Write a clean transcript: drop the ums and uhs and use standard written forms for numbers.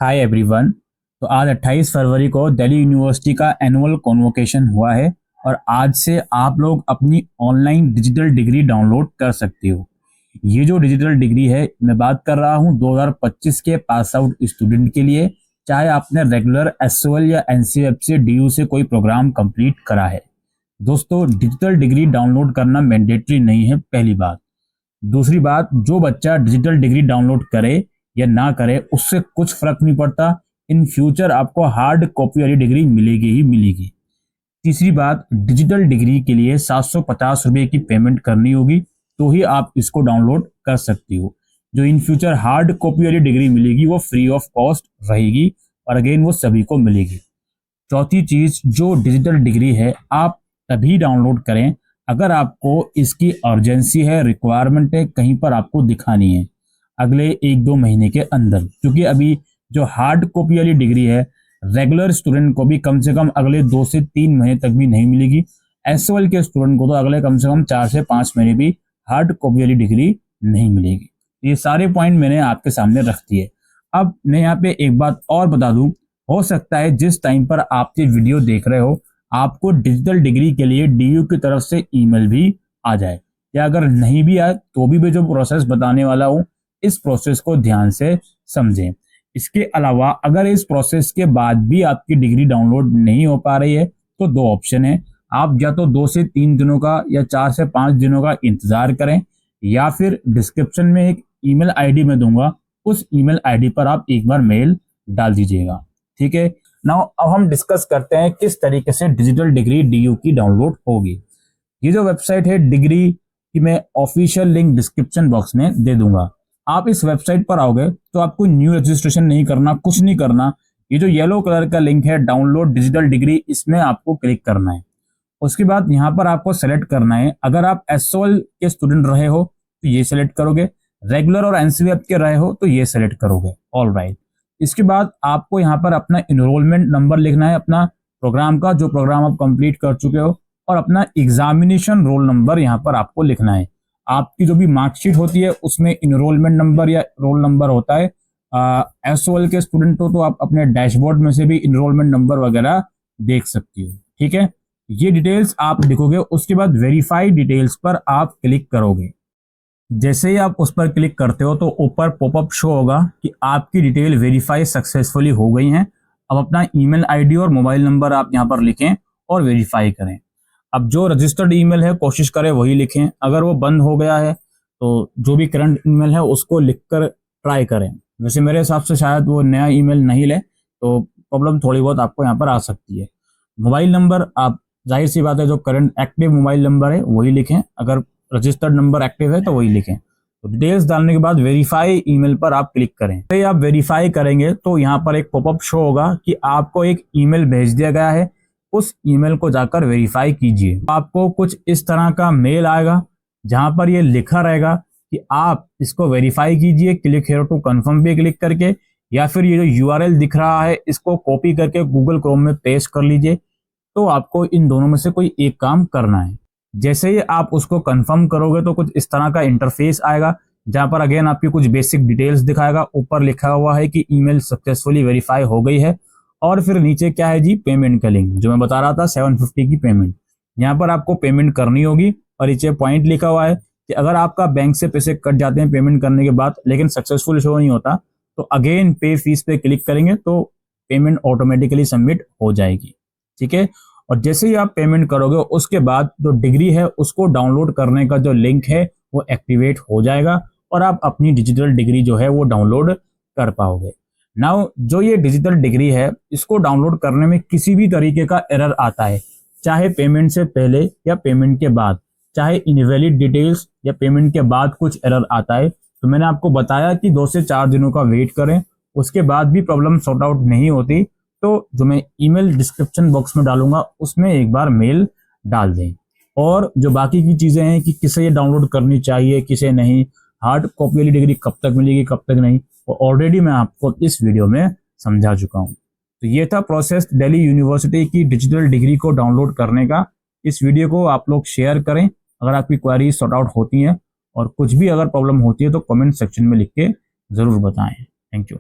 Hi everyone. तो आज 28 फरवरी को दिल्ली यूनिवर्सिटी का एनुअल कॉन्वोकेशन हुआ है और आज से आप लोग अपनी ऑनलाइन डिजिटल डिग्री डाउनलोड कर सकते हो। ये जो डिजिटल डिग्री है मैं बात कर रहा हूँ 2025 के पास आउट स्टूडेंट के लिए, चाहे आपने रेगुलर एसओएल या एनसीएफ से डीयू से कोई प्रोग्राम कंप्लीट करा है। दोस्तों, डिजिटल डिग्री डाउनलोड करना मैंडेटरी नहीं है, पहली बात। दूसरी बात, जो बच्चा डिजिटल डिग्री डाउनलोड करे या ना करे उससे कुछ फर्क नहीं पड़ता। इन फ्यूचर आपको हार्ड कॉपी वाली डिग्री मिलेगी ही मिलेगी। तीसरी बात, डिजिटल डिग्री के लिए 750 रुपये की पेमेंट करनी होगी तो ही आप इसको डाउनलोड कर सकती हो। जो इन फ्यूचर हार्ड कॉपी वाली डिग्री मिलेगी वो फ्री ऑफ कॉस्ट रहेगी और अगेन वो सभी को मिलेगी। चौथी चीज, जो डिजिटल डिग्री है आप तभी डाउनलोड करें अगर आपको इसकी अर्जेंसी है, रिक्वायरमेंट है, कहीं पर आपको दिखानी है अगले 1-2 महीने के अंदर। क्योंकि अभी जो हार्ड कॉपी वाली डिग्री है रेगुलर स्टूडेंट को भी कम से कम अगले 2 से 3 महीने तक भी नहीं मिलेगी। एसओएल के स्टूडेंट को तो अगले कम से कम 4 से 5 महीने भी हार्ड कॉपी वाली डिग्री नहीं मिलेगी। ये सारे पॉइंट मैंने आपके सामने रख दिए। अब मैं यहाँ पे एक बात और बता दूं, हो सकता है जिस टाइम पर आप ये वीडियो देख रहे हो आपको डिजिटल डिग्री के लिए डीयू की तरफ से ईमेल भी आ जाए, या अगर नहीं भी आए तो भी मैं जो प्रोसेस बताने वाला हूँ इस प्रोसेस को ध्यान से समझें। इसके अलावा अगर इस प्रोसेस के बाद भी आपकी डिग्री डाउनलोड नहीं हो पा रही है तो 2 ऑप्शन है। आप या तो 2 से 3 दिनों का या 4 से 5 दिनों का इंतजार करें, या फिर डिस्क्रिप्शन में एक ईमेल आईडी मैं दूंगा, उस ईमेल आईडी पर आप एक बार मेल डाल दीजिएगा। ठीक है। नाउ अब हम डिस्कस करते हैं किस तरीके से डिजिटल डिग्री डीयू की डाउनलोड होगी। ये जो वेबसाइट है डिग्री की, मैं ऑफिशियल लिंक डिस्क्रिप्शन बॉक्स में दे दूंगा। आप इस वेबसाइट पर आओगे तो आपको न्यू रजिस्ट्रेशन नहीं करना, कुछ नहीं करना। ये जो येलो कलर का लिंक है डाउनलोड डिजिटल डिग्री, इसमें आपको क्लिक करना है। उसके बाद यहाँ पर आपको सेलेक्ट करना है, अगर आप एसओएल के स्टूडेंट रहे हो तो ये सेलेक्ट करोगे, रेगुलर और एनसीएफ के रहे हो तो ये सेलेक्ट करोगे। All right. इसके बाद आपको यहाँ पर अपना इनरोलमेंट नंबर लिखना है, अपना प्रोग्राम का जो प्रोग्राम आप कंप्लीट कर चुके हो, और अपना एग्जामिनेशन रोल नंबर यहाँ पर आपको लिखना है। आपकी जो भी मार्कशीट होती है उसमें इनरोलमेंट नंबर या रोल नंबर होता है। एसओएल के स्टूडेंट हो तो आप अपने डैशबोर्ड में से भी इनरोलमेंट नंबर वगैरह देख सकती हो। ठीक है, ये डिटेल्स आप लिखोगे। उसके बाद वेरीफाई डिटेल्स पर आप क्लिक करोगे। जैसे ही आप उस पर क्लिक करते हो तो ऊपर पॉपअप शो होगा कि आपकी डिटेल वेरीफाई सक्सेसफुली हो गई हैं। अब अपना ईमेल आईडी और मोबाइल नंबर आप यहाँ पर लिखें और वेरीफाई करें। अब जो रजिस्टर्ड ईमेल है कोशिश करें वही लिखें, अगर वो बंद हो गया है तो जो भी करंट ईमेल है उसको लिखकर ट्राई करें। वैसे मेरे हिसाब से शायद वो नया ईमेल नहीं ले तो प्रॉब्लम थोड़ी बहुत आपको यहाँ पर आ सकती है। मोबाइल नंबर आप जाहिर सी बात है जो करंट एक्टिव मोबाइल नंबर है वही लिखें, अगर रजिस्टर्ड नंबर एक्टिव है तो वही लिखें। तो डिटेल्स डालने के बाद वेरीफाई ईमेल पर आप क्लिक करें। तो आप वेरीफाई करेंगे तो यहाँ पर एक पॉपअप शो होगा कि आपको एक ईमेल भेज दिया गया है, उस ईमेल को जाकर वेरीफाई कीजिए। आपको कुछ इस तरह का मेल आएगा जहां पर ये लिखा रहेगा कि आप इसको वेरीफाई कीजिए, क्लिक हियर टू कंफर्म पे क्लिक करके, या फिर ये जो यूआरएल दिख रहा है इसको कॉपी करके गूगल क्रोम में पेस्ट कर लीजिए। तो आपको इन दोनों में से कोई एक काम करना है। जैसे ही आप उसको कंफर्म करोगे तो कुछ इस तरह का इंटरफेस आएगा जहां पर अगेन आपकी कुछ बेसिक डिटेल्स दिखाएगा। ऊपर लिखा हुआ है कि ईमेल सक्सेसफुली वेरीफाई हो गई है, और फिर नीचे क्या है जी, पेमेंट का लिंक जो मैं बता रहा था 750 की पेमेंट। यहाँ पर आपको पेमेंट करनी होगी और नीचे पॉइंट लिखा हुआ है कि अगर आपका बैंक से पैसे कट जाते हैं पेमेंट करने के बाद लेकिन सक्सेसफुल शो नहीं होता तो अगेन पे फीस पे क्लिक करेंगे तो पेमेंट ऑटोमेटिकली सबमिट हो जाएगी। ठीक है। और जैसे ही आप पेमेंट करोगे उसके बाद जो डिग्री है उसको डाउनलोड करने का जो लिंक है वो एक्टिवेट हो जाएगा और आप अपनी डिजिटल डिग्री जो है वो डाउनलोड कर पाओगे। नाउ जो ये डिजिटल डिग्री है इसको डाउनलोड करने में किसी भी तरीके का एरर आता है, चाहे पेमेंट से पहले या पेमेंट के बाद, चाहे इनवैलिड डिटेल्स या पेमेंट के बाद कुछ एरर आता है, तो मैंने आपको बताया कि 2 से 4 दिनों का वेट करें। उसके बाद भी प्रॉब्लम सॉर्ट आउट नहीं होती तो जो मैं ईमेल डिस्क्रिप्शन बॉक्स में डालूंगा उसमें एक बार मेल डाल दें। और जो बाकी की चीजें हैं कि किसे ये डाउनलोड करनी चाहिए किसे नहीं, हार्ड कॉपी वाली डिग्री कब तक मिलेगी कब तक नहीं, वो ऑलरेडी मैं आपको इस वीडियो में समझा चुका हूं। तो ये था प्रोसेस दिल्ली यूनिवर्सिटी की डिजिटल डिग्री को डाउनलोड करने का। इस वीडियो को आप लोग शेयर करें अगर आपकी क्वेरी सॉर्ट आउट होती है, और कुछ भी अगर प्रॉब्लम होती है तो कमेंट सेक्शन में लिख के जरूर बताएं। Thank you.